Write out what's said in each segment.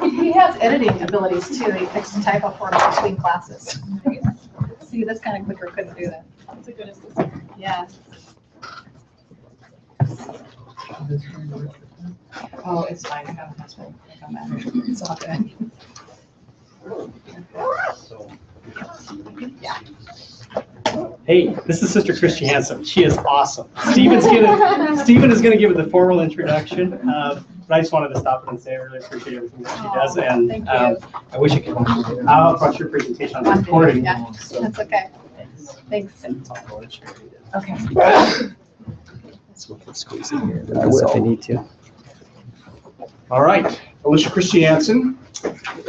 He has editing abilities too. He fixed the typo for me between classes. See, this kind of clicker couldn't do that. That's a good assistant. Yeah. Oh, it's fine. I got a husband. It don't matter. It's all good. Yeah. Hey, this is Sister Christiansen. She is awesome. Stephen is going to give it the formal introduction, but I just wanted to stop in and say I really appreciate everything that she does, and thank you. I wish I could. I'll brought your presentation on the recording. Yeah, that's okay. Thanks. Okay. So we can squeeze in here if I need to. All right, Alicia Christiansen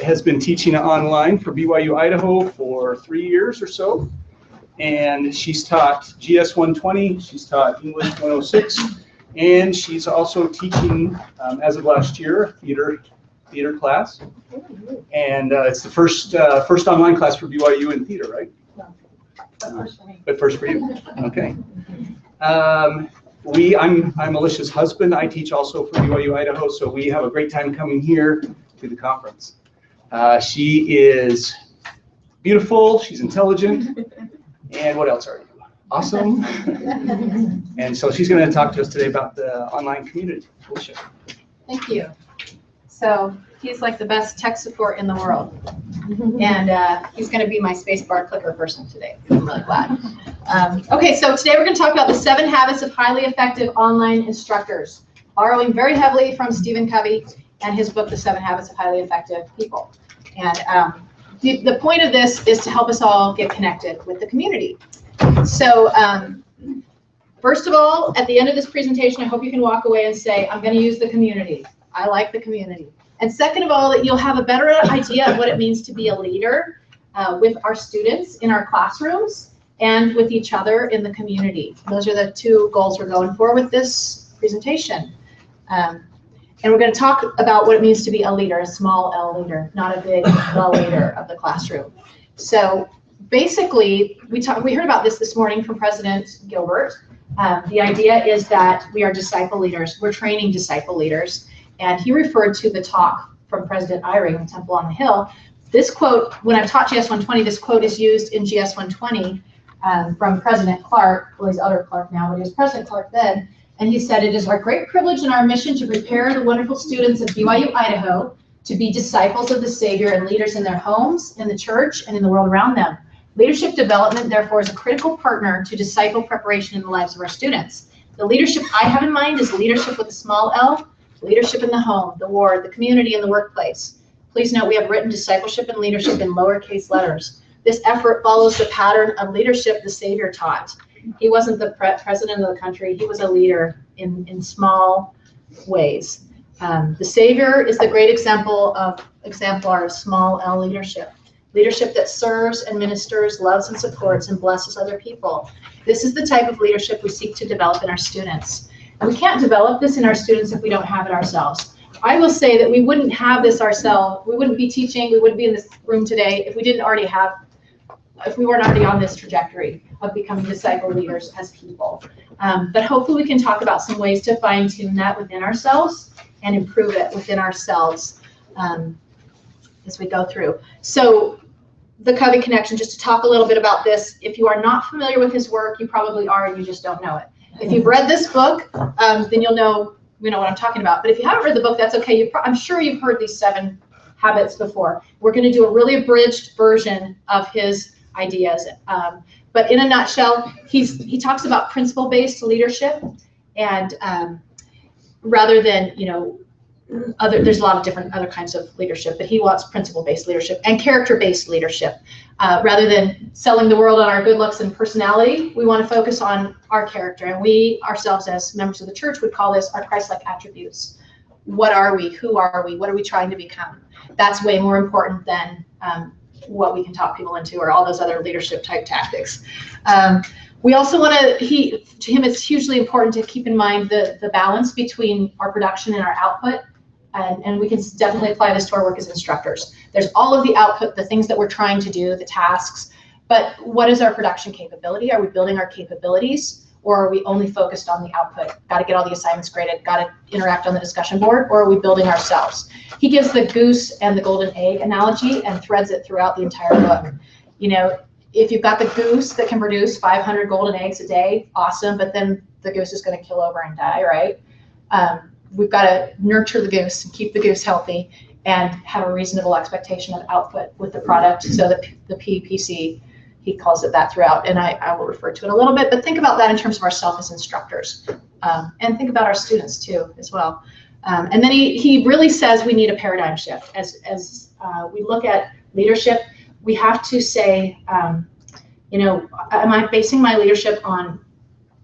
has been teaching online for BYU-Idaho for 3 years or so. And she's taught GS 120, she's taught English 106, and she's also teaching, as of last year, theater class. And it's the first online class for BYU in theater, right? No, but first for me. But first for you, okay. I'm Alicia's husband. I teach also for BYU-Idaho, so we have a great time coming here to the conference. She is beautiful, she's intelligent. And what else are you? Awesome. And so she's going to talk to us today about the online community. Alicia. Thank you. So he's like the best tech support in the world. And he's going to be my spacebar clicker person today. I'm really glad. Okay, so today we're going to talk about the 7 habits of highly effective online instructors, borrowing very heavily from Stephen Covey and his book, The 7 Habits of Highly Effective People. And the point of this is to help us all get connected with the community. So first of all, at the end of this presentation, I hope you can walk away and say, I'm going to use the community. I like the community. And second of all, that you'll have a better idea of what it means to be a leader with our students in our classrooms and with each other in the community. Those are the 2 goals we're going for with this presentation. And we're going to talk about what it means to be a leader, a small L leader, not a big L leader of the classroom. So basically, we heard about this morning from President Gilbert. The idea is that we are disciple leaders. We're training disciple leaders. And he referred to the talk from President Eyring in Temple on the Hill. This quote, when I've taught GS 120, this quote is used in GS 120 from President Clark. Well, he's Elder Clark now, but he was President Clark then. And he said, it is our great privilege and our mission to prepare the wonderful students of BYU-Idaho to be disciples of the Savior and leaders in their homes, in the church, and in the world around them. Leadership development, therefore, is a critical partner to disciple preparation in the lives of our students. The leadership I have in mind is leadership with a small L, leadership in the home, the ward, the community, and the workplace. Please note we have written discipleship and leadership in lowercase letters. This effort follows the pattern of leadership the Savior taught. He wasn't the president of the country. He was a leader in small ways. The Savior is the great exemplar of small L leadership. Leadership that serves and ministers, loves and supports, and blesses other people. This is the type of leadership we seek to develop in our students. And we can't develop this in our students if we don't have it ourselves. I will say that we wouldn't have this ourselves. We wouldn't be teaching, we wouldn't be in this room today if we weren't already on this trajectory of becoming disciple leaders as people. But hopefully we can talk about some ways to fine tune that within ourselves and improve it within ourselves as we go through. So the Covey connection, just to talk a little bit about this, if you are not familiar with his work, you probably are and you just don't know it. If you've read this book, then you'll know what I'm talking about. But if you haven't read the book, that's okay. I'm sure you've heard these 7 habits before. We're going to do a really abridged version of his ideas. But in a nutshell, he talks about principle-based leadership, and rather than, there's a lot of different other kinds of leadership, but he wants principle-based leadership and character-based leadership. Rather than selling the world on our good looks and personality, we want to focus on our character, and we ourselves as members of the church would call this our Christ-like attributes. What are we? Who are we? What are we trying to become? That's way more important than what we can talk people into or all those other leadership type tactics. We also want to him it's hugely important to keep in mind the balance between our production and our output. And we can definitely apply this to our work as instructors. There's all of the output, the things that we're trying to do, the tasks, but what is our production capability? Are we building our capabilities, Or are we only focused on the output? Got to get all the assignments graded, got to interact on the discussion board, or are we building ourselves? He gives the goose and the golden egg analogy and threads it throughout the entire book. You know, if you've got the goose that can produce 500 golden eggs a day, awesome, but then the goose is going to kill over and die, right? We've got to nurture the goose and keep the goose healthy and have a reasonable expectation of output with the product. So the PPC, he calls it that throughout, and I will refer to it a little bit, but think about that in terms of ourselves as instructors, and think about our students too as well. And then he really says we need a paradigm shift. As we look at leadership, we have to say, you know, am I basing my leadership on,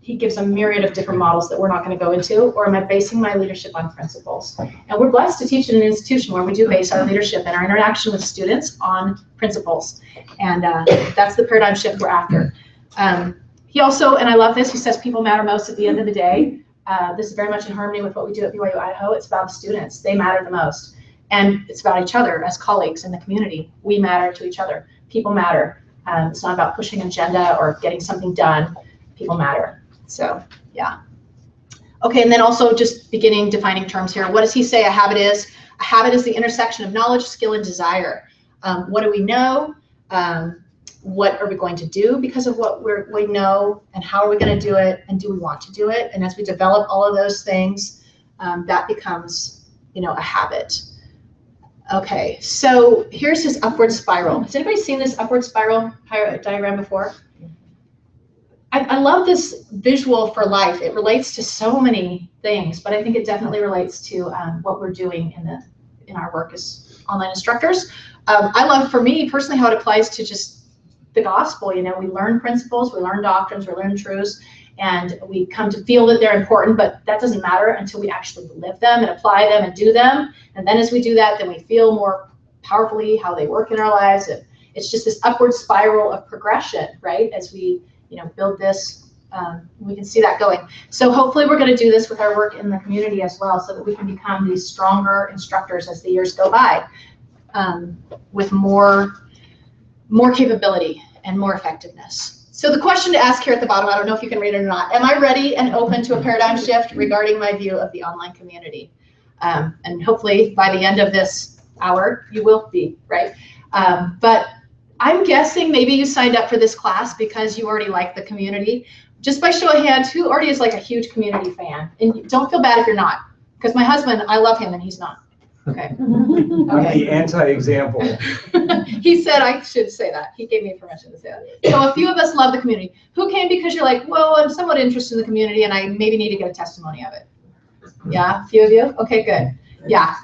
he gives a myriad of different models that we're not going to go into, or am I basing my leadership on principles? And we're blessed to teach in an institution where we do base our leadership and our interaction with students on principles. And that's the paradigm shift we're after. He also, and I love this, he says people matter most at the end of the day. This is very much in harmony with what we do at BYU-Idaho. It's about the students. They matter the most. And it's about each other as colleagues in the community. We matter to each other. People matter. It's not about pushing an agenda or getting something done. People matter. So, yeah. Okay, and then also just beginning defining terms here. What does he say a habit is? A habit is the intersection of knowledge, skill, and desire. What do we know? What are we going to do because of what we know? And how are we going to do it? And do we want to do it? And as we develop all of those things, that becomes, you know, a habit. Okay, so here's his upward spiral. Has anybody seen this upward spiral diagram before? I love this visual for life. It relates to so many things, but I think it definitely relates to what we're doing in our work as online instructors. I love, for me personally, how it applies to just the gospel. You know, we learn principles, we learn doctrines, we learn truths, and we come to feel that they're important, but that doesn't matter until we actually live them and apply them and do them. And then as we do that, then we feel more powerfully how they work in our lives. And it's just this upward spiral of progression, right? As we, you know, build this, we can see that going. So hopefully we're going to do this with our work in the community as well, so that we can become these stronger instructors as the years go by, with more capability and more effectiveness. So the question to ask here at the bottom, I don't know if you can read it or not, am I ready and open to a paradigm shift regarding my view of the online community? And hopefully by the end of this hour, you will be, right? But I'm guessing maybe you signed up for this class because you already like the community. Just by show of hands, who already is like a huge community fan? And don't feel bad if you're not, because my husband, I love him and he's not. Okay. I'm the anti-example. He said I should say that. He gave me permission to say that. So a few of us love the community. Who came because you're like, well, I'm somewhat interested in the community and I maybe need to get a testimony of it? Yeah, a few of you? Okay, good. Yeah.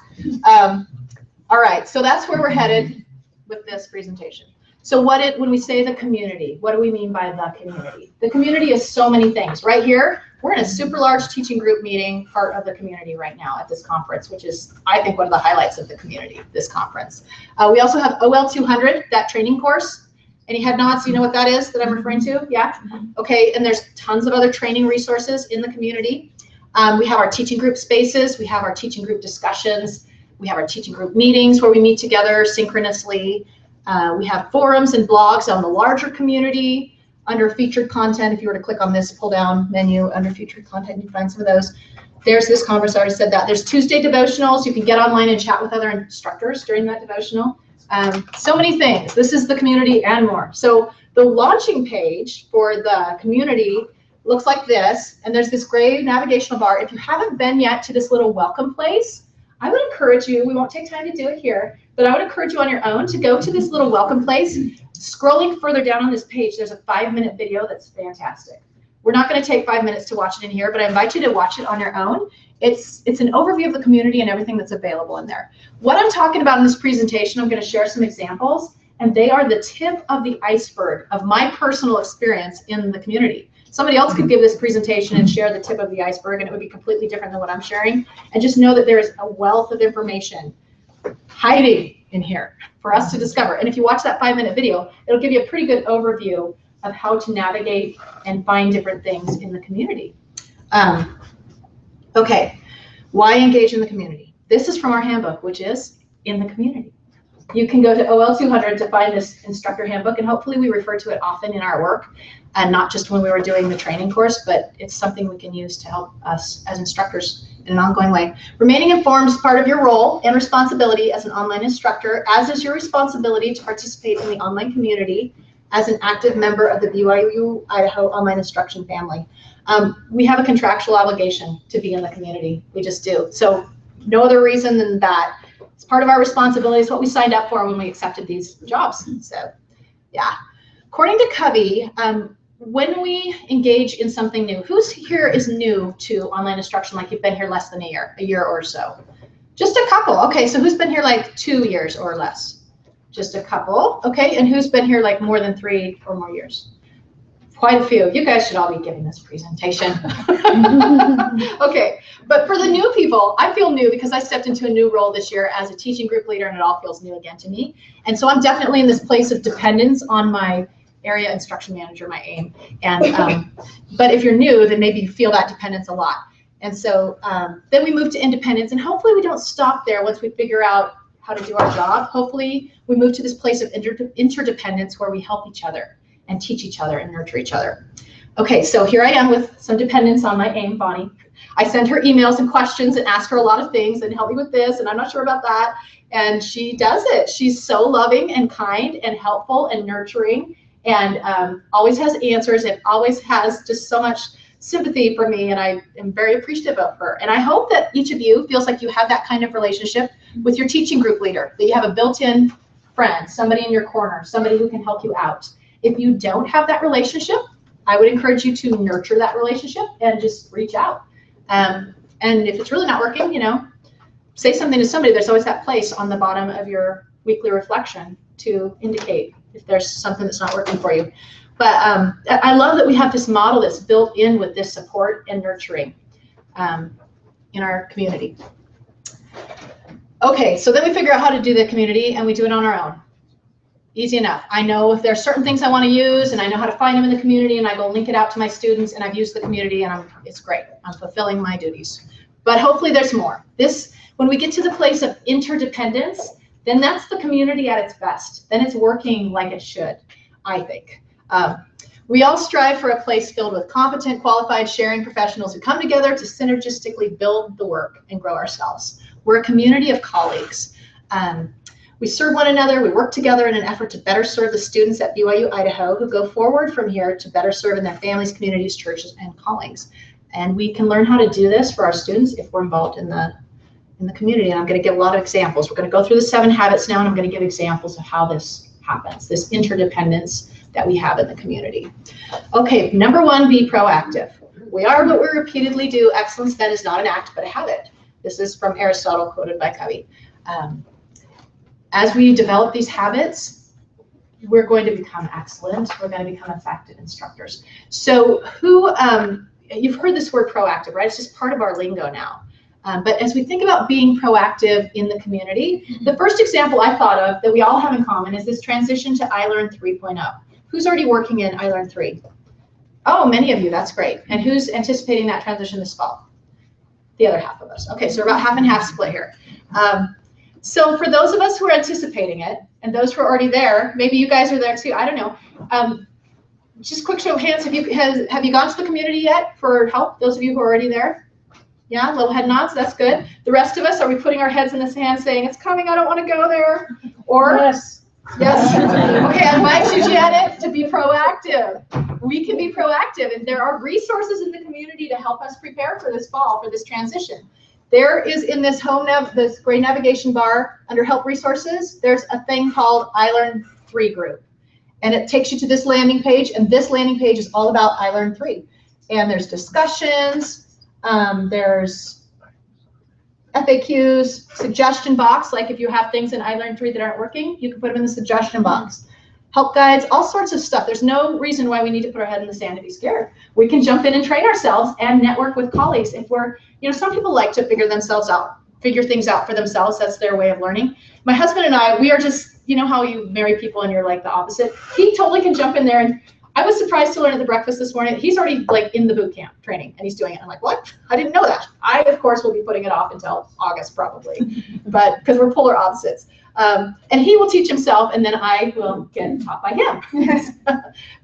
All right, so that's where we're headed with this presentation. So when we say the community, what do we mean by the community? The community is so many things. Right here, we're in a super large teaching group meeting, part of the community right now at this conference, which is, I think, one of the highlights of the community, this conference. We also have OL200, that training course. Any head nods? You know what that is that I'm referring to? Yeah? Okay, and there's tons of other training resources in the community. We have our teaching group spaces. We have our teaching group discussions. We have our teaching group meetings where we meet together synchronously. We have forums and blogs on the larger community. Under featured content, if you were to click on this pull down menu under featured content, you find some of those. There's this conference, I already said that. There's Tuesday devotionals. You can get online and chat with other instructors during that devotional. So many things. This is the community and more. So the launching page for the community looks like this, and there's this gray navigational bar. If you haven't been yet to this little welcome place, I would encourage you, we won't take time to do it here, but I would encourage you on your own to go to this little welcome place. Scrolling further down on this page, there's a 5-minute video that's fantastic. We're not going to take 5 minutes to watch it in here, but I invite you to watch it on your own. It's an overview of the community and everything that's available in there. What I'm talking about in this presentation, I'm going to share some examples, and they are the tip of the iceberg of my personal experience in the community. Somebody else could give this presentation and share the tip of the iceberg, and it would be completely different than what I'm sharing. And just know that there is a wealth of information hiding in here for us to discover. And if you watch that 5-minute video, it'll give you a pretty good overview of how to navigate and find different things in the community. Okay, why engage in the community? This is from our handbook, which is in the community. you can go to OL 200 to find this instructor handbook, and hopefully we refer to it often in our work, and not just when we were doing the training course, but it's something we can use to help us as instructors in an ongoing way. Remaining informed is part of your role and responsibility as an online instructor, as is your responsibility to participate in the online community as an active member of the BYU-Idaho online instruction family. We have a contractual obligation to be in the community. We just do. So no other reason than that. It's part of our responsibility. It's what we signed up for when we accepted these jobs. So yeah. According to Covey, when we engage in something new, who's here is new to online instruction, like you've been here less than a year or so? Just a couple. Okay, so who's been here like 2 years or less? Just a couple. Okay, and who's been here like more than 3 or more years? Quite a few. You guys should all be giving this presentation. Okay, but for the new people, I feel new because I stepped into a new role this year as a teaching group leader, and it all feels new again to me. And so I'm definitely in this place of dependence on my area instruction manager, my AIM. And but if you're new, then maybe you feel that dependence a lot. And so then we move to independence, and hopefully we don't stop there once we figure out how to do our job. Hopefully we move to this place of interdependence where we help each other and teach each other and nurture each other. Okay, so here I am with some dependence on my AIM, Bonnie. I send her emails and questions and ask her a lot of things and help me with this, and I'm not sure about that. And she does it. She's so loving and kind and helpful and nurturing, and always has answers and always has just so much sympathy for me, and I am very appreciative of her. And I hope that each of you feels like you have that kind of relationship with your teaching group leader, that you have a built-in friend, somebody in your corner, somebody who can help you out. If you don't have that relationship, I would encourage you to nurture that relationship and just reach out. And if it's really not working, you know, say something to somebody. There's always that place on the bottom of your weekly reflection to indicate if there's something that's not working for you. But I love that we have this model that's built in with this support and nurturing in our community. Okay, so then we figure out how to do the community, and we do it on our own. Easy enough. I know if there's certain things I want to use, and I know how to find them in the community, and I go link it out to my students, and I've used the community, and it's great. I'm fulfilling my duties. But hopefully there's more. When we get to the place of interdependence, then that's the community at its best. Then it's working like it should, I think. We all strive for a place filled with competent, qualified, sharing professionals who come together to synergistically build the work and grow ourselves. We're a community of colleagues. We serve one another, we work together in an effort to better serve the students at BYU-Idaho who go forward from here to better serve in their families, communities, churches, and callings. And we can learn how to do this for our students if we're involved in the community. And I'm going to give a lot of examples. We're going to go through the 7 habits now, and I'm going to give examples of how this happens, this interdependence that we have in the community. Okay, number 1, be proactive. We are what we repeatedly do. Excellence then is not an act, but a habit. This is from Aristotle, quoted by Covey. As we develop these habits, we're going to become excellent. We're going to become effective instructors. So you've heard this word proactive, right? It's just part of our lingo now. But as we think about being proactive in the community, the first example I thought of that we all have in common is this transition to iLearn 3.0. Who's already working in iLearn 3? Oh, many of you, that's great. And who's anticipating that transition this fall? The other half of us. Okay, so we're about half and half split here. So for those of us who are anticipating it, and those who are already there, maybe you guys are there too, I don't know. Just quick show of hands, have you gone to the community yet for help, those of you who are already there? Yeah, little head nods, that's good. The rest of us, are we putting our heads in the sand saying, it's coming, I don't want to go there? Or, yes. Okay, I invite you, Janet, to be proactive. We can be proactive, and there are resources in the community to help us prepare for this fall, for this transition. There is in this this gray navigation bar under help resources, there's a thing called iLearn 3 group. And it takes you to this landing page, and this landing page is all about iLearn 3. And there's discussions, there's FAQs, suggestion box, like if you have things in iLearn 3 that aren't working, you can put them in the suggestion box. Help guides, all sorts of stuff. There's no reason why we need to put our head in the sand and be scared. We can jump in and train ourselves and network with colleagues. If we're, some people like to figure things out for themselves. That's their way of learning. My husband and I, we are just, how you marry people and you're like the opposite. He totally can jump in there, and I was surprised to learn at the breakfast this morning, he's already like in the boot camp training and he's doing it. I'm like, what? I didn't know that. I, of course, will be putting it off until August probably, but because we're polar opposites. And he will teach himself and then I will get taught by him.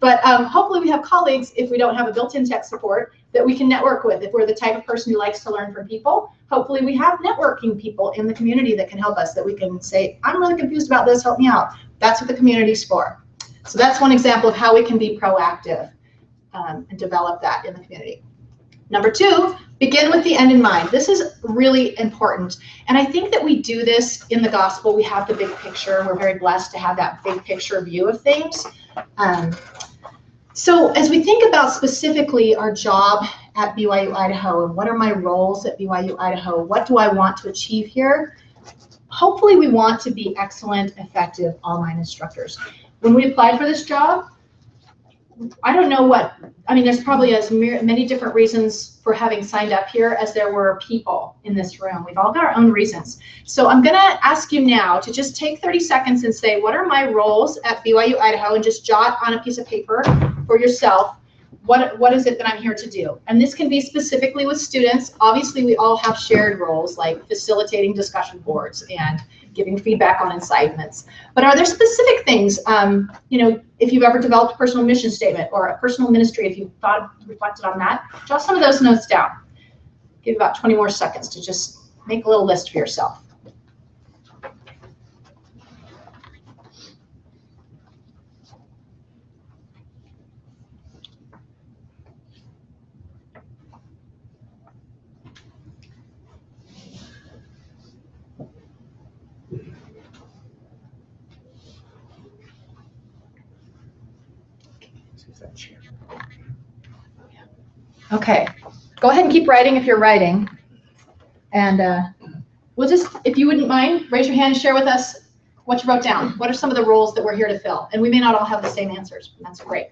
But hopefully we have colleagues, if we don't have a built-in tech support, that we can network with. If we're the type of person who likes to learn from people, hopefully we have networking people in the community that can help us, that we can say, I'm really confused about this, help me out. That's what the community's for. So that's one example of how we can be proactive and develop that in the community. Number 2, begin with the end in mind. This is really important. And I think that we do this in the gospel. We have the big picture. We're very blessed to have that big picture view of things. So as we think about specifically our job at BYU-Idaho and what are my roles at BYU-Idaho, what do I want to achieve here? Hopefully we want to be excellent, effective online instructors. When we applied for this job, I don't know what, I mean, there's probably as many different reasons for having signed up here as there were people in this room. We've all got our own reasons. So I'm gonna ask you now to just take 30 seconds and say, what are my roles at BYU-Idaho, and just jot on a piece of paper for yourself, what is it that I'm here to do? And this can be specifically with students. Obviously, we all have shared roles like facilitating discussion boards and giving feedback on incitements. But are there specific things, you know, if you've ever developed a personal mission statement or a personal ministry, if you've reflected on that, jot some of those notes down. Give you about 20 more seconds to just make a little list for yourself. Okay, go ahead and keep writing if you're writing. And we'll just, if you wouldn't mind, raise your hand and share with us what you wrote down. What are some of the roles that we're here to fill? And we may not all have the same answers, but that's great.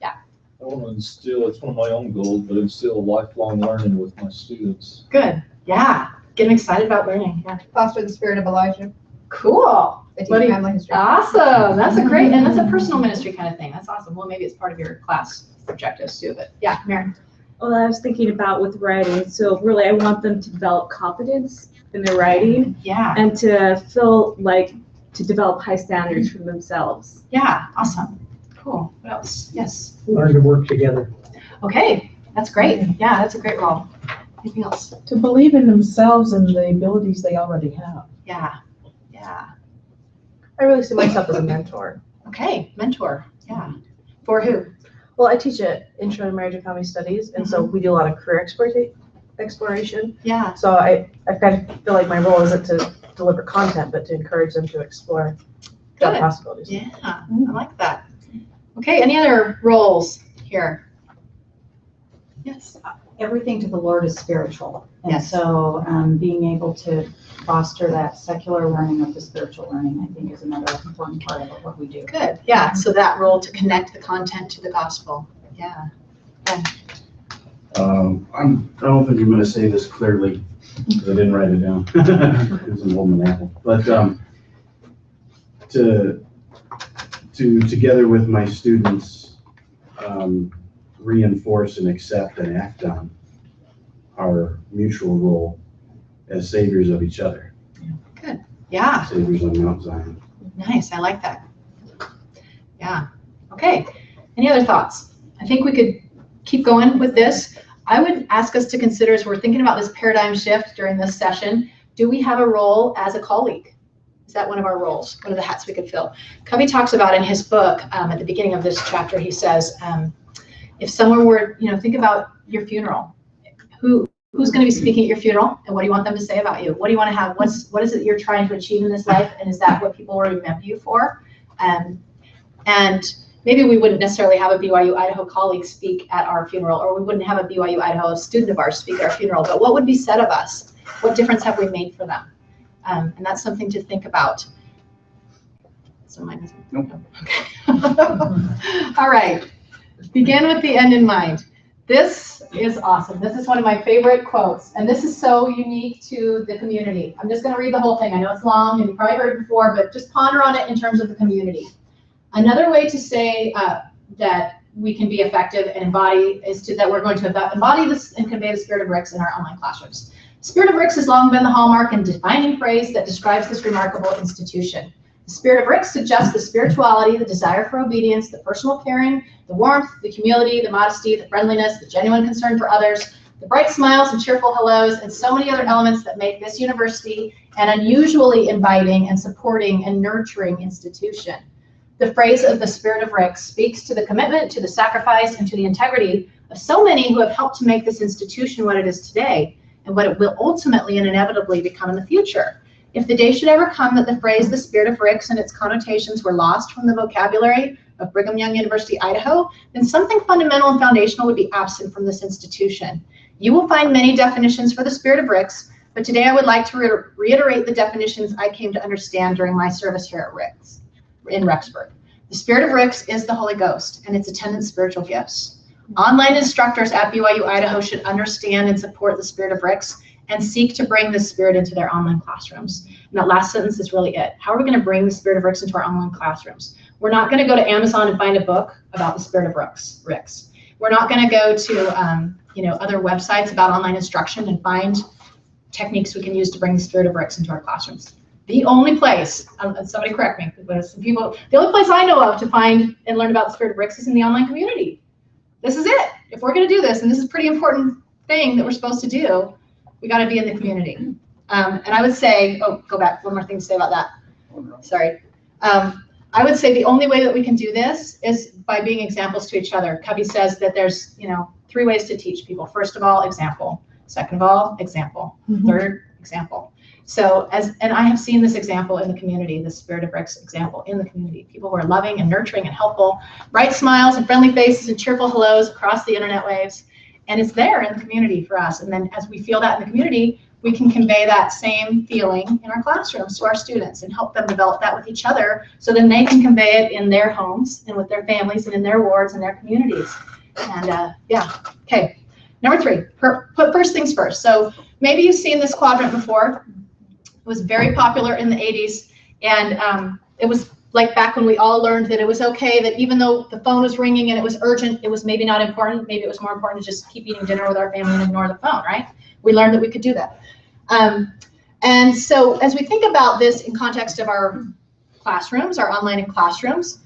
Yeah. I want to instill, it's one of my own goals, but instill lifelong learning with my students. Good. Yeah. Get them excited about learning. Yeah. Foster the spirit of Elijah. Cool. Family history. Awesome. That's a great, and that's a personal ministry kind of thing. That's awesome. Well, maybe it's part of your class objectives too, but yeah, Mary. Well, I was thinking about with writing, so really I want them to develop confidence in their writing. Yeah. And to feel like to develop high standards for themselves. Yeah. Awesome. Cool. What else? Yes. Learn to work together. Okay. That's great. Yeah, that's a great role. Anything else? To believe in themselves and the abilities they already have. Yeah. Yeah. I really see myself as a mentor. Okay. Mentor. Yeah. For who? Well, I teach at Intro to Marriage and Family Studies, and so we do a lot of career exploration. Yeah. So I kind of feel like my role isn't to deliver content, but to encourage them to explore job Good. possibilities. Yeah. I like that. Okay. Any other roles here? Yes. Everything to the Lord is spiritual. And Yes. so being able to foster that secular learning of the spiritual learning, I think, is another important part of what we do. Good. Yeah. So that role to connect the content to the gospel. Yeah. I don't think I'm going to say this clearly because I didn't write it down. Because I'm holding an apple. But to together with my students, reinforce and accept and act on our mutual role as saviors of each other. Good. Yeah. Saviors on Mount Zion. Nice. I like that. Yeah. Okay. Any other thoughts? I think we could keep going with this. I would ask us to consider, as we're thinking about this paradigm shift during this session, do we have a role as a colleague? Is that one of our roles? One of the hats we could fill? Covey talks about in his book, at the beginning of this chapter, he says, if someone were, think about your funeral. Who's going to be speaking at your funeral, and what do you want them to say about you? What do you want to have? What is it you're trying to achieve in this life, and is that what people will remember you for? And maybe we wouldn't necessarily have a BYU-Idaho colleague speak at our funeral, or we wouldn't have a BYU-Idaho student of ours speak at our funeral, but what would be said of us? What difference have we made for them? And that's something to think about. So mine isn't. Nope. Okay. All right. Begin with the end in mind. This is awesome. This is one of my favorite quotes, and this is so unique to the community. I'm just going to read the whole thing. I know it's long, and you probably heard it before, but just ponder on it in terms of the community. Another way to say that we can be effective and embody is that we're going to embody this and convey the spirit of RICS in our online classrooms. Spirit of RICS has long been the hallmark and defining phrase that describes this remarkable institution. The spirit of RICS suggests the spirituality, the desire for obedience, the personal caring, the warmth, the humility, the modesty, the friendliness, the genuine concern for others, the bright smiles and cheerful hellos, and so many other elements that make this university an unusually inviting and supporting and nurturing institution. The phrase of the spirit of RICS speaks to the commitment, to the sacrifice, and to the integrity of so many who have helped to make this institution what it is today and what it will ultimately and inevitably become in the future. If the day should ever come that the phrase the spirit of RICS and its connotations were lost from the vocabulary of Brigham Young University, Idaho, then something fundamental and foundational would be absent from this institution. You will find many definitions for the spirit of RICS, but today I would like to reiterate the definitions I came to understand during my service here at RICS. In Rexburg. The spirit of RICS is the Holy Ghost and its attendant spiritual gifts. Online instructors at BYU-Idaho should understand and support the spirit of RICS and seek to bring this spirit into their online classrooms. And that last sentence is really it. How are we going to bring the spirit of RICS into our online classrooms? We're not going to go to Amazon and find a book about the spirit of RICS. We're not going to go to other websites about online instruction and find techniques we can use to bring the spirit of RICS into our classrooms. The only place, somebody correct me, but some people, the only place I know of to find and learn about the spirit of RICS is in the online community. This is it. If we're going to do this, and this is a pretty important thing that we're supposed to do, we got to be in the community. And I would say, go back, one more thing to say about that. Sorry. I would say the only way that we can do this is by being examples to each other. Cubby says that there's, 3 ways to teach people. First of all, example. Second of all, example. Third, example. So and I have seen this example in the community, the spirit of RICS example in the community. People who are loving and nurturing and helpful, bright smiles and friendly faces and cheerful hellos across the internet waves. And it's there in the community for us. And then as we feel that in the community, we can convey that same feeling in our classrooms to our students and help them develop that with each other so then they can convey it in their homes and with their families and in their wards and their communities. And okay. Number 3, put first things first. So maybe you've seen this quadrant before. It was very popular in the 80s, and it was like back when we all learned that it was okay that even though the phone was ringing and it was urgent, it was maybe not important. Maybe it was more important to just keep eating dinner with our family and ignore the phone, right? We learned that we could do that. And so as we think about this in context of our classrooms, our online classrooms,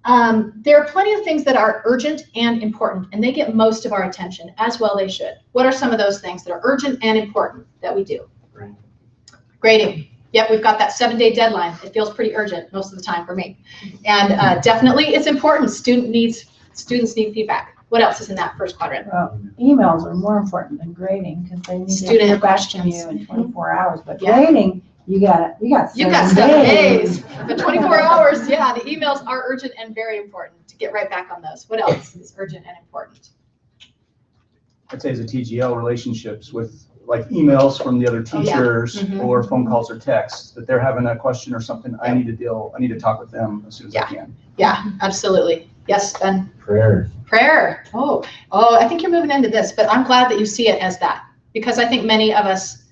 there are plenty of things that are urgent and important, and they get most of our attention, as well they should. What are some of those things that are urgent and important that we do? Grading. Yep, we've got that 7-day deadline. It feels pretty urgent most of the time for me. And definitely it's important. Students need feedback. What else is in that first quadrant? Well, emails are more important than grading because they need Student to get back to questions. you in 24 hours. But Yeah. grading, you got 7 7 days. days. The 24 hours, yeah, the emails are urgent and very important to get right back on those. What else is urgent and important? I'd say as a TGL, relationships with like emails from the other teachers or phone calls or texts that they're having a question or something. I need to talk with them as soon as I can. Yeah, absolutely. Yes, Ben? Prayer. Oh, I think you're moving into this, but I'm glad that you see it as that because I think many of us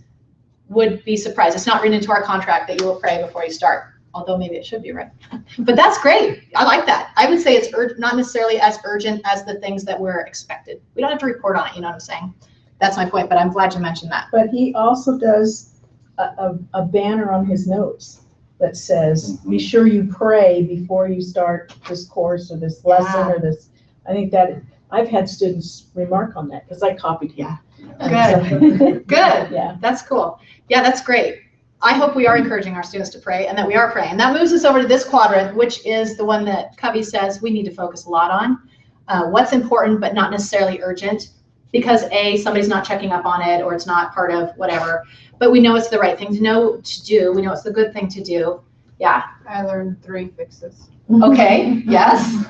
would be surprised. It's not written into our contract that you will pray before you start, although maybe it should be, right? But that's great. I like that. I would say it's not necessarily as urgent as the things that we're expected. We don't have to report on it, you know what I'm saying? That's my point, but I'm glad you mentioned that. But he also does a banner on his notes that says, be sure you pray before you start this course or this lesson or this. I think that I've had students remark on that because I copied him. Good. Good. Yeah. That's cool. Yeah, that's great. I hope we are encouraging our students to pray and that we are praying. And that moves us over to this quadrant, which is the one that Covey says we need to focus a lot on. What's important but not necessarily urgent because somebody's not checking up on it or it's not part of whatever. But we know it's the right thing to do. We know it's the good thing to do. Yeah. I learned 3 fixes. Okay. Yes.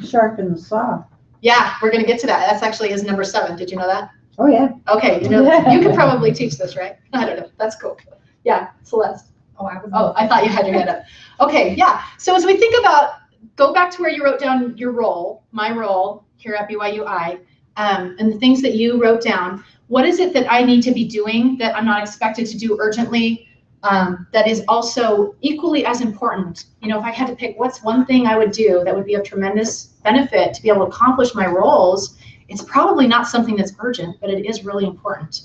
Sharpen the saw. Yeah, we're going to get to that. That's actually his number 7. Did you know that? Oh, yeah. Okay. You could probably teach this, right? I don't know. That's cool. Yeah. Celeste. I thought you had your hand up. Okay. Yeah. So as we think about, go back to where you wrote down your role, my role here at BYU-I, and the things that you wrote down. What is it that I need to be doing that I'm not expected to do urgently that is also equally as important. You know, if I had to pick what's one thing I would do that would be of tremendous benefit to be able to accomplish my roles, it's probably not something that's urgent, but it is really important.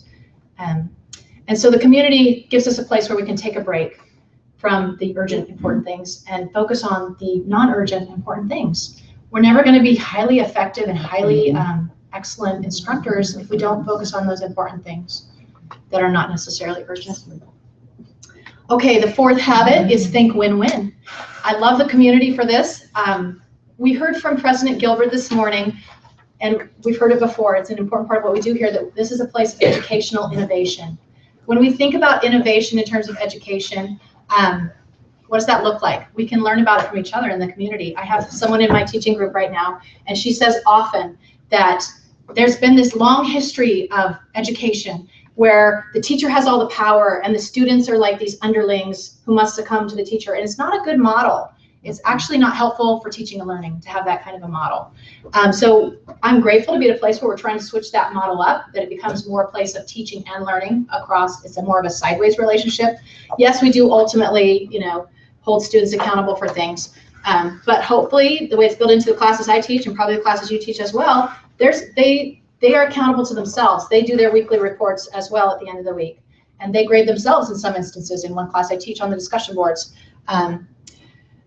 And so the community gives us a place where we can take a break from the urgent, important things and focus on the non-urgent, important things. We're never going to be highly effective and highly excellent instructors if we don't focus on those important things that are not necessarily urgent. Okay, the fourth habit is think win-win. I love the community for this. We heard from President Gilbert this morning, and we've heard it before. It's an important part of what we do here, that this is a place of educational innovation. When we think about innovation in terms of education, what does that look like? We can learn about it from each other in the community. I have someone in my teaching group right now, and she says often that there's been this long history of education where the teacher has all the power and the students are like these underlings who must succumb to the teacher. And it's not a good model. It's actually not helpful for teaching and learning to have that kind of a model. So I'm grateful to be at a place where we're trying to switch that model up, that it becomes more a place of teaching and learning across. It's a more of a sideways relationship. Yes, we do ultimately, you know, hold students accountable for things. But hopefully the way it's built into the classes I teach, and probably the classes you teach as well, they are accountable to themselves. They do their weekly reports as well at the end of the week. And they grade themselves in some instances. In one class I teach on the discussion boards.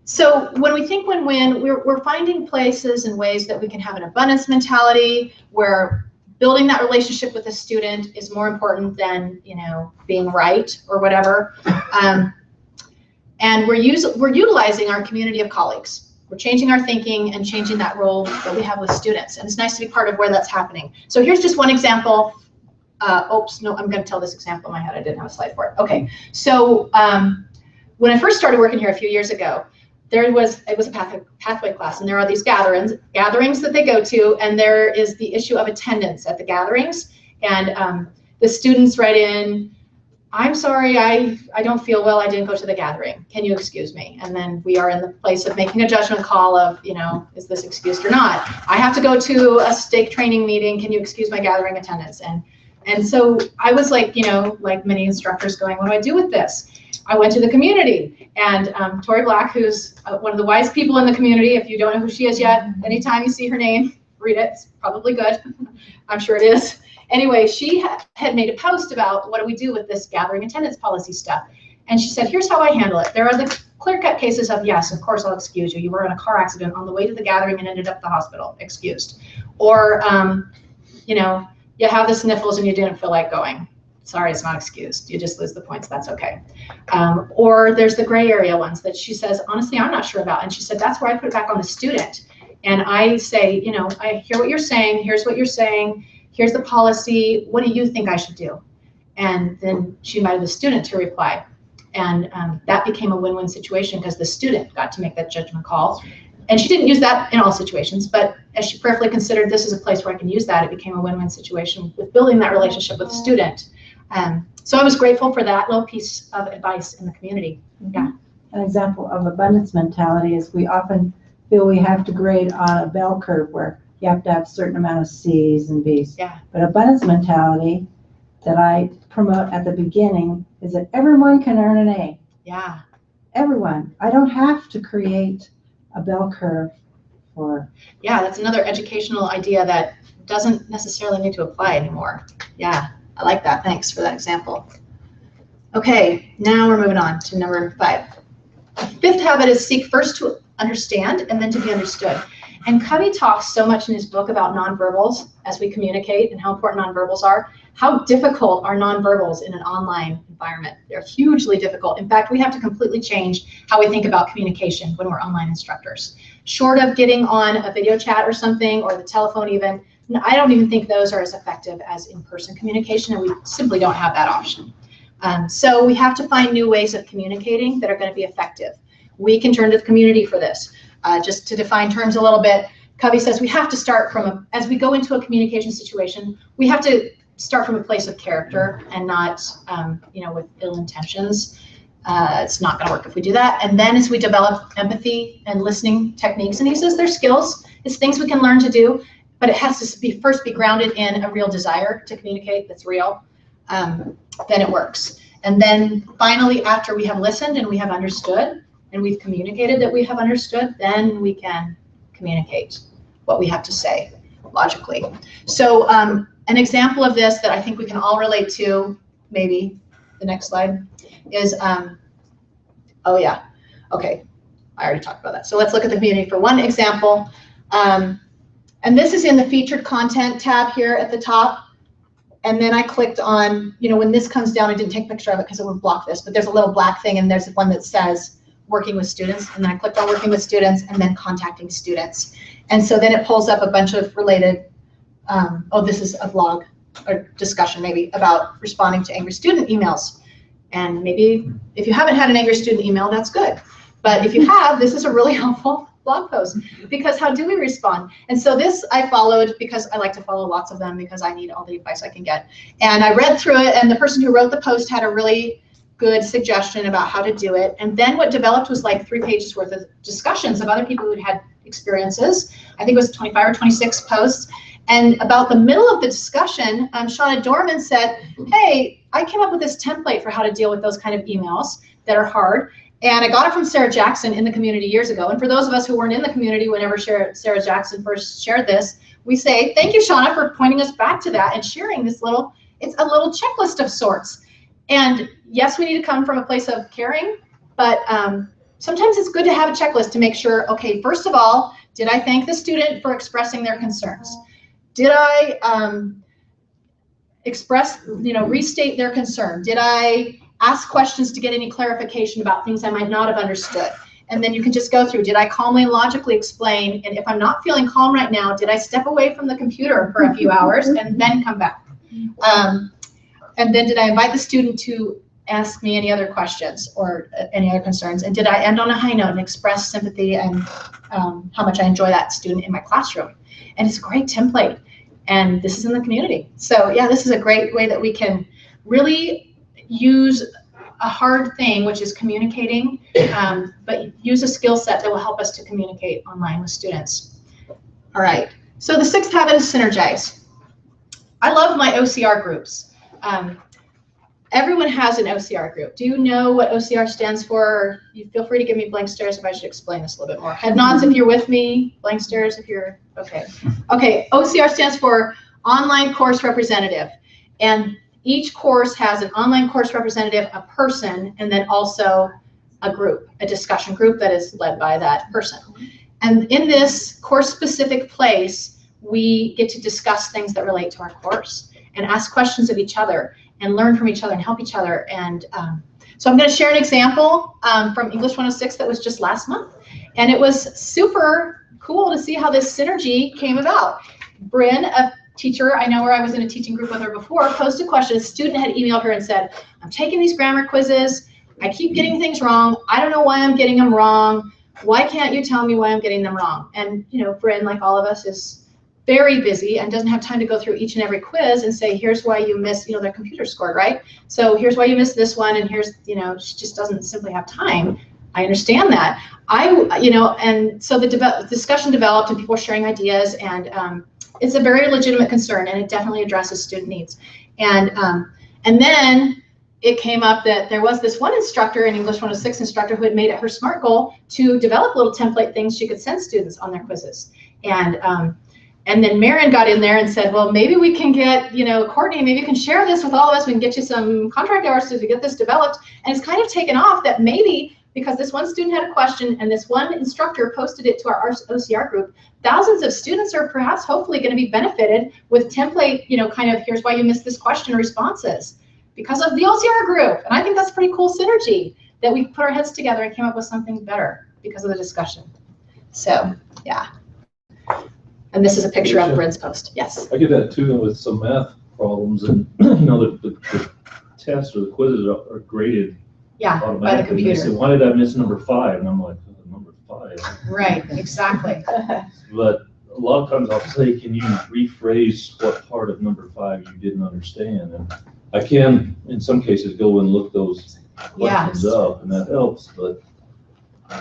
So when we think win-win, we're finding places and ways that we can have an abundance mentality where building that relationship with the student is more important than, you know, being right or whatever. And we're utilizing our community of colleagues. We're changing our thinking and changing that role that we have with students. And it's nice to be part of where that's happening. So here's just one example. Oops, no, I'm going to tell this example in my head. I didn't have a slide for it. Okay, so when I first started working here a few years ago, it was a pathway class, and there are these gatherings that they go to, and there is the issue of attendance at the gatherings. And the students write in, I'm sorry, I don't feel well, I didn't go to the gathering. Can you excuse me? And then we are in the place of making a judgment call of, you know, is this excused or not? I have to go to a stake training meeting, can you excuse my gathering attendance? And so I was like, you know, like many instructors going, what do I do with this? I went to the community, and Tori Black, who's one of the wise people in the community, if you don't know who she is yet, anytime you see her name, read it, it's probably good. I'm sure it is. Anyway, she had made a post about what do we do with this gathering attendance policy stuff. And she said, here's how I handle it. There are the clear-cut cases of, yes, of course I'll excuse you. You were in a car accident on the way to the gathering and ended up at the hospital, excused. Or, you know, you have the sniffles and you didn't feel like going. Sorry, it's not excused. You just lose the points, that's okay. Or there's the gray area ones that she says, honestly, I'm not sure about. And she said, that's where I put it back on the student. And I say, you know, I hear what you're saying, here's what you're saying, here's the policy, what do you think I should do? And then she invited the student to reply. And that became a win-win situation because the student got to make that judgment call. And she didn't use that in all situations, but as she prayerfully considered this is a place where I can use that, it became a win-win situation with building that relationship with the student. So I was grateful for that little piece of advice in the community. Yeah. An example of abundance mentality is we often feel we have to grade on a bell curve where you have to have a certain amount of C's and B's. Yeah. But abundance mentality that I promote at the beginning is that everyone can earn an A. Yeah. Everyone. I don't have to create a bell curve for. Yeah, that's another educational idea that doesn't necessarily need to apply anymore. Yeah, I like that. Thanks for that example. Okay, now we're moving on to number 5. The 5th habit is seek first to understand and then to be understood. And Covey talks so much in his book about nonverbals as we communicate and how important nonverbals are. How difficult are nonverbals in an online environment? They're hugely difficult. In fact, we have to completely change how we think about communication when we're online instructors. Short of getting on a video chat or something, or the telephone even, I don't even think those are as effective as in-person communication, and we simply don't have that option. So we have to find new ways of communicating that are going to be effective. We can turn to the community for this. Just to define terms a little bit, Covey says we have to start from, as we go into a communication situation, we have to start from a place of character and not, you know, with ill intentions. It's not going to work if we do that. And then as we develop empathy and listening techniques, and he says they're skills, it's things we can learn to do, but it has to first be grounded in a real desire to communicate that's real, then it works. And then finally, after we have listened and we have understood and we've communicated that we have understood, then we can communicate what we have to say logically. So an example of this that I think we can all relate to, maybe the next slide, is, oh yeah, okay, I already talked about that. So let's look at the community for one example. And this is in the featured content tab here at the top. And then I clicked on, you know, when this comes down, I didn't take a picture of it because it would block this, but there's a little black thing and there's one that says working with students. And then I clicked on working with students and then contacting students. And so then it pulls up a bunch of related, oh, this is a blog or discussion maybe about responding to angry student emails. And maybe if you haven't had an angry student email, that's good. But if you have, this is a really helpful blog post, because how do we respond? And so this I followed because I like to follow lots of them because I need all the advice I can get. And I read through it, and the person who wrote the post had a really good suggestion about how to do it. And then what developed was like 3 pages worth of discussions of other people who'd had experiences. I think it was 25 or 26 posts. And about the middle of the discussion, Shauna Dorman said, hey, I came up with this template for how to deal with those kind of emails that are hard. And I got it from Sarah Jackson in the community years ago. And for those of us who weren't in the community whenever Sarah Jackson first shared this, we say, thank you, Shauna, for pointing us back to that and sharing this little, it's a little checklist of sorts. And yes, we need to come from a place of caring, but sometimes it's good to have a checklist to make sure, okay, first of all, did I thank the student for expressing their concerns? Did I restate their concern? Did I ask questions to get any clarification about things I might not have understood? And then you can just go through, did I calmly and logically explain? And if I'm not feeling calm right now, did I step away from the computer for a few hours and then come back? And then did I invite the student to ask me any other questions or any other concerns? And did I end on a high note and express sympathy and how much I enjoy that student in my classroom? And it's a great template. And this is in the community. So yeah, this is a great way that we can really use a hard thing, which is communicating, but use a skill set that will help us to communicate online with students. All right, so the 6th habit is synergize. I love my OCR groups. Everyone has an OCR group. Do you know what OCR stands for? You feel free to give me blank stares if I should explain this a little bit more. Head nods if you're with me, blank stares if you're, okay. Okay, OCR stands for Online Course Representative. And each course has an online course representative, a person, and then also a group, a discussion group that is led by that person. And in this course-specific place, we get to discuss things that relate to our course and ask questions of each other and learn from each other and help each other. And so I'm going to share an example from English 106 that was just last month. And it was super cool to see how this synergy came about. Bryn, a teacher, I know her, I was in a teaching group with her before, posed a question. A student had emailed her and said, I'm taking these grammar quizzes. I keep getting things wrong. I don't know why I'm getting them wrong. Why can't you tell me why I'm getting them wrong? And, you know, Bryn, like all of us, is very busy and doesn't have time to go through each and every quiz and say, here's why you missed, you know, their computer scored, right? So here's why you missed this one, and here's, you know, she just doesn't simply have time. I understand that. And so the discussion developed and people were sharing ideas, and it's a very legitimate concern, and it definitely addresses student needs. And then it came up that there was this one instructor, an English 106 instructor, who had made it her SMART goal to develop little template things she could send students on their quizzes. And then Marin got in there and said, well, maybe we can get, you know, Courtney, maybe you can share this with all of us. We can get you some contract hours to get this developed. And it's kind of taken off that maybe because this one student had a question and this one instructor posted it to our OCR group, thousands of students are perhaps hopefully going to be benefited with template, you know, kind of here's why you missed this question responses because of the OCR group. And I think that's pretty cool synergy that we put our heads together and came up with something better because of the discussion. So, yeah. And this is a picture of Bryn's post. Yes. I get that too with some math problems, and you know the tests or the quizzes are graded automatically. By the computer. They say, why did I miss number 5? And I'm like, oh, number 5. Right, exactly. But a lot of times I'll say, can you rephrase what part of number 5 you didn't understand? And I can, in some cases, go and look those questions up, and that helps. But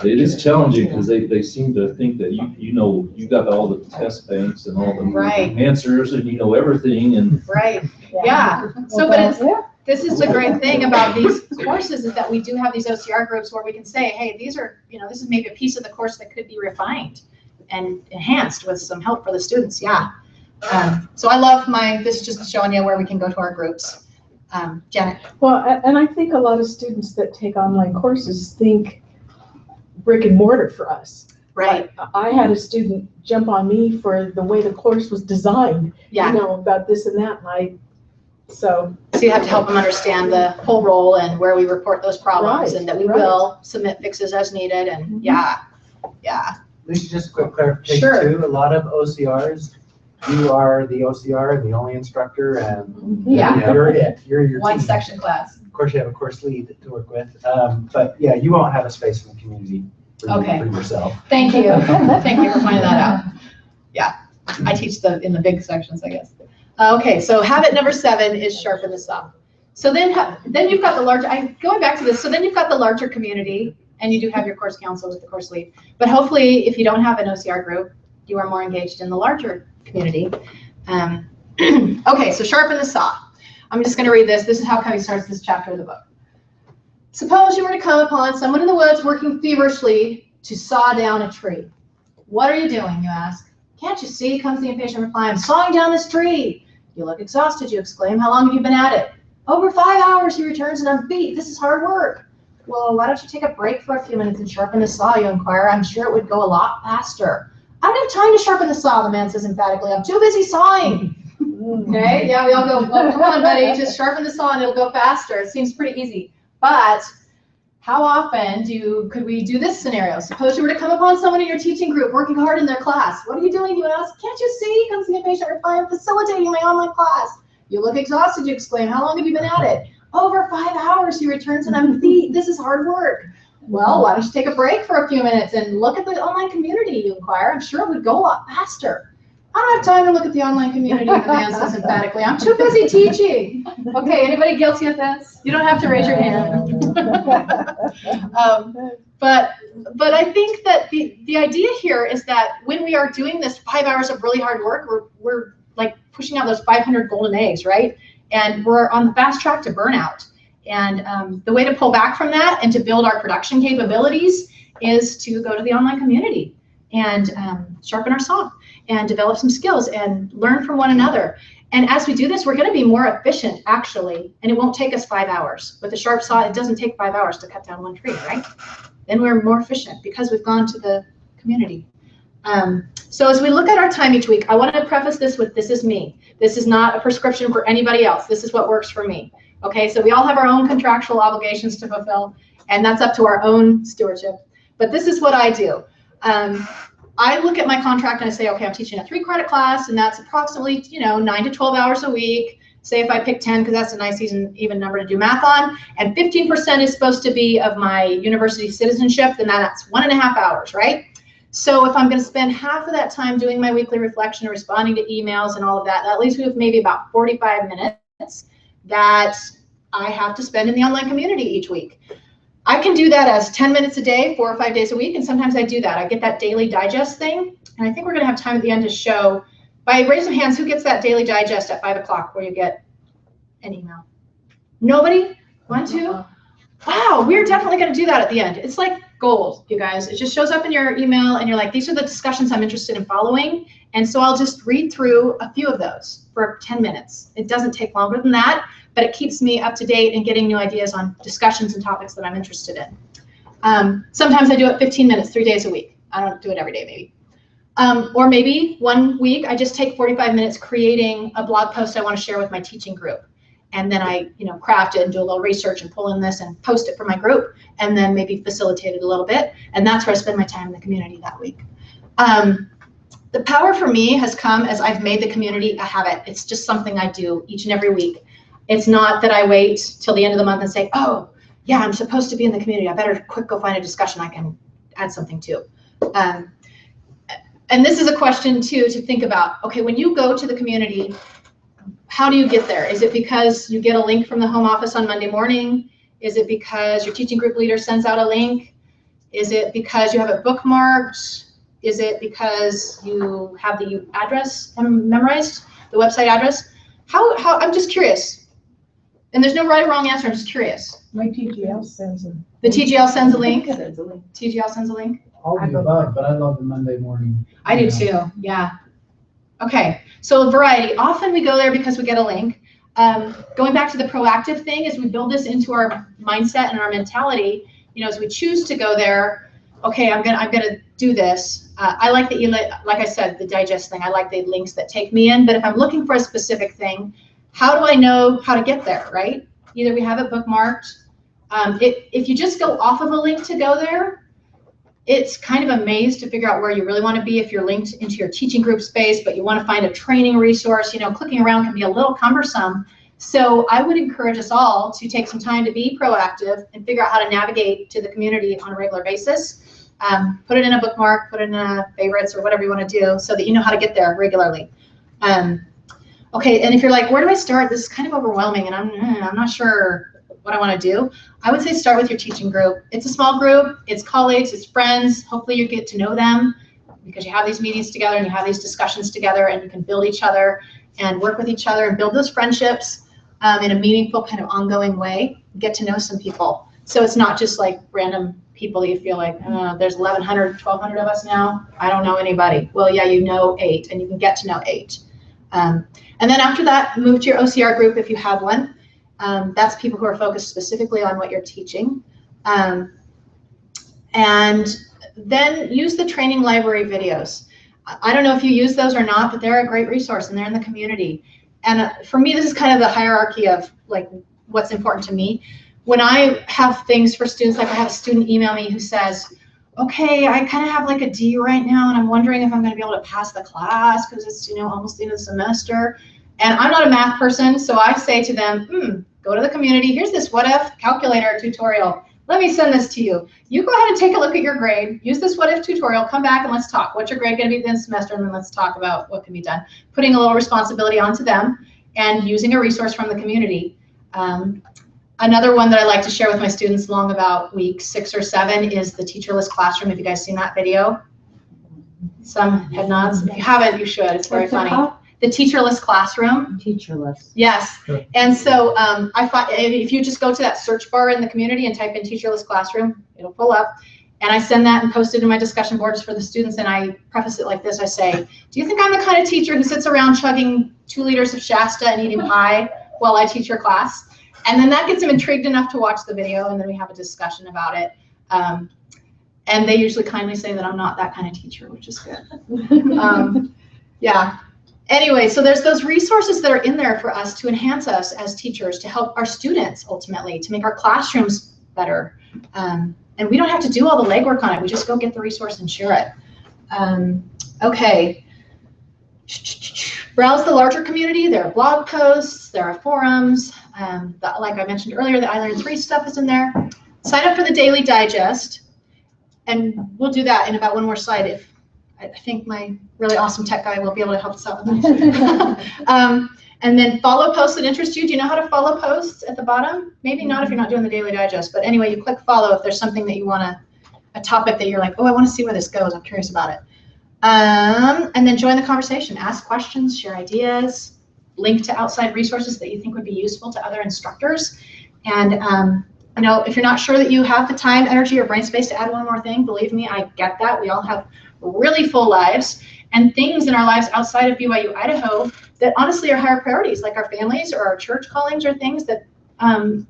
it is challenging because they seem to think that you know you got all the test banks and all the answers and you know everything and right. Yeah. So but this is the great thing about these courses is that we do have these OCR groups where we can say, hey, these are, this is maybe a piece of the course that could be refined and enhanced with some help for the students. Yeah. So I love this is just showing you where we can go to our groups. Janet. Well, and I think a lot of students that take online courses think brick and mortar for us. Right. I had a student jump on me for the way the course was designed, Yeah. About this and that, so you have to help them understand the whole role and where we report those problems, and that we will submit fixes as needed, and yeah. Lisa, just a quick clarification Sure. too. A lot of OCRs, you are the OCR, the only instructor, and Yeah. you're it. You're your One team. section class. Of course, you have a course lead to work with, but yeah, you won't have a space in the community for, Okay. for yourself. Thank you. Thank you for pointing that out. Yeah, I teach in the big sections, I guess. Okay, so habit number 7 is sharpen the saw. So then you've got the larger, going back to this, so then you've got the larger community, and you do have your course counsel with the course lead. But hopefully, if you don't have an OCR group, you are more engaged in the larger community. Okay, so sharpen the saw. I'm just going to read this. This is how Covey starts this chapter of the book. Suppose you were to come upon someone in the woods working feverishly to saw down a tree. What are you doing, you ask? Can't you see, comes the impatient reply. I'm sawing down this tree. You look exhausted, you exclaim. How long have you been at it? Over 5 hours, he returns, and I'm beat. This is hard work. Well, why don't you take a break for a few minutes and sharpen the saw, you inquire. I'm sure it would go a lot faster. I don't have time to sharpen the saw, the man says emphatically. I'm too busy sawing. Okay, yeah, we all go, well, come on, buddy, just sharpen the saw and it'll go faster. It seems pretty easy. But how often could we do this scenario? Suppose you were to come upon someone in your teaching group working hard in their class. What are you doing, you ask? Can't you see, comes the impatient reply. I'm facilitating my online class. You look exhausted, you exclaim. How long have you been at it? Over 5 hours, he returns, and I'm beat. This is hard work. Well, why don't you take a break for a few minutes and look at the online community, you inquire. I'm sure it would go a lot faster. I don't have time to look at the online community, the man says emphatically. I'm too busy teaching. Okay, anybody guilty of this? You don't have to raise your hand. But I think that the idea here is that when we are doing this 5 hours of really hard work, we're like pushing out those 500 golden eggs, right? And we're on the fast track to burnout. And the way to pull back from that and to build our production capabilities is to go to the online community and sharpen our saw and develop some skills and learn from one another. And as we do this, we're going to be more efficient, actually, and it won't take us 5 hours. With a sharp saw, it doesn't take 5 hours to cut down one tree, right? Then we're more efficient because we've gone to the community. So as we look at our time each week, I want to preface this with, this is me. This is not a prescription for anybody else. This is what works for me. Okay, so we all have our own contractual obligations to fulfill, and that's up to our own stewardship. But this is what I do. I look at my contract and I say, okay, I'm teaching a 3-credit class, and that's approximately, 9 to 12 hours a week. Say if I pick 10, because that's a nice even number to do math on, and 15% is supposed to be of my university citizenship, then that's 1.5 hours, right? So if I'm going to spend half of that time doing my weekly reflection and responding to emails and all of that, that leaves me with maybe about 45 minutes that I have to spend in the online community each week. I can do that as 10 minutes a day, 4 or 5 days a week, and sometimes I do that. I get that daily digest thing, and I think we're going to have time at the end to show, by raise of hands, who gets that daily digest at 5 o'clock where you get an email? Nobody? 1, 2? Wow, we're definitely going to do that at the end. It's like gold, you guys. It just shows up in your email, and you're like, these are the discussions I'm interested in following, and so I'll just read through a few of those for 10 minutes. It doesn't take longer than that, but it keeps me up to date and getting new ideas on discussions and topics that I'm interested in. Sometimes I do it 15 minutes, 3 days a week. I don't do it every day, maybe. Or maybe one week I just take 45 minutes creating a blog post I want to share with my teaching group. And then I, craft it and do a little research and pull in this and post it for my group, and then maybe facilitate it a little bit. And that's where I spend my time in the community that week. The power for me has come as I've made the community a habit. It's just something I do each and every week. It's not that I wait till the end of the month and say, oh, yeah, I'm supposed to be in the community. I better quick go find a discussion I can add something to. And this is a question, too, to think about. Okay, when you go to the community, how do you get there? Is it because you get a link from the home office on Monday morning? Is it because your teaching group leader sends out a link? Is it because you have it bookmarked? Is it because you have the address memorized, the website address? I'm just curious. And there's no right or wrong answer, I'm just curious. My TGL sends them. The TGL sends a link? TGL sends a link? All of the above, but I love the Monday morning. I do too, yeah. Okay, so variety. Often we go there because we get a link. Going back to the proactive thing, as we build this into our mindset and our mentality, you know, as we choose to go there, okay, I'm gonna do this. I like that like I said, the digest thing. I like the links that take me in. But if I'm looking for a specific thing, how do I know how to get there? Right? Either we have it bookmarked. If you just go off of a link to go there, it's kind of a maze to figure out where you really want to be if you're linked into your teaching group space, but you want to find a training resource. You know, clicking around can be a little cumbersome. So I would encourage us all to take some time to be proactive and figure out how to navigate to the community on a regular basis. Put it in a bookmark, put it in a favorites or whatever you want to do so that you know how to get there regularly. Okay, and if you're like, where do I start? This is kind of overwhelming and I'm not sure what I want to do. I would say start with your teaching group. It's a small group, it's colleagues, it's friends. Hopefully you get to know them because you have these meetings together and you have these discussions together and you can build each other and work with each other and build those friendships in a meaningful kind of ongoing way. Get to know some people. So it's not just like random people that you feel like, there's 1,100, 1,200 of us now. I don't know anybody. Well, yeah, you know 8 and you can get to know 8. And then after that, move to your OCR group if you have one. That's people who are focused specifically on what you're teaching. And then use the training library videos. I don't know if you use those or not, but they're a great resource and they're in the community. And for me, this is kind of the hierarchy of like what's important to me. When I have things for students, like I have a student email me who says, okay, I kind of have like a D right now and I'm wondering if I'm going to be able to pass the class because it's, you know, almost the end of the semester. And I'm not a math person, so I say to them, go to the community. Here's this what if calculator tutorial. Let me send this to you. You go ahead and take a look at your grade. Use this what if tutorial. Come back and let's talk. What's your grade going to be this semester? And then let's talk about what can be done. Putting a little responsibility onto them and using a resource from the community. Another one that I like to share with my students along about week 6 or 7 is the teacherless classroom. Have you guys seen that video? Some head nods. If you haven't, you should. It's very funny. The teacherless classroom. Teacherless. Yes. And so I find if you just go to that search bar in the community and type in teacherless classroom, it'll pull up. And I send that and post it in my discussion boards for the students. And I preface it like this. I say, do you think I'm the kind of teacher who sits around chugging 2 liters of Shasta and eating pie while I teach your class? And then that gets them intrigued enough to watch the video. And then we have a discussion about it. And they usually kindly say that I'm not that kind of teacher, which is good. Yeah. Anyway, so there's those resources that are in there for us to enhance us as teachers, to help our students ultimately, to make our classrooms better. And we don't have to do all the legwork on it. We just go get the resource and share it. Okay. Browse the larger community. There are blog posts. There are forums. Like I mentioned earlier, the iLearn 3 stuff is in there. Sign up for the daily digest. And we'll do that in about one more slide if I think my really awesome tech guy will be able to help us out with that. And then follow posts that interest you. Do you know how to follow posts at the bottom? Maybe not if you're not doing the daily digest, but anyway, you click follow if there's something that you want to, a topic that you're like, oh, I want to see where this goes. I'm curious about it. And then join the conversation. Ask questions, share ideas, link to outside resources that you think would be useful to other instructors. And you know, if you're not sure that you have the time, energy, or brain space to add one more thing, believe me, I get that. We all have really full lives and things in our lives outside of BYU-Idaho that honestly are higher priorities, like our families or our church callings or things that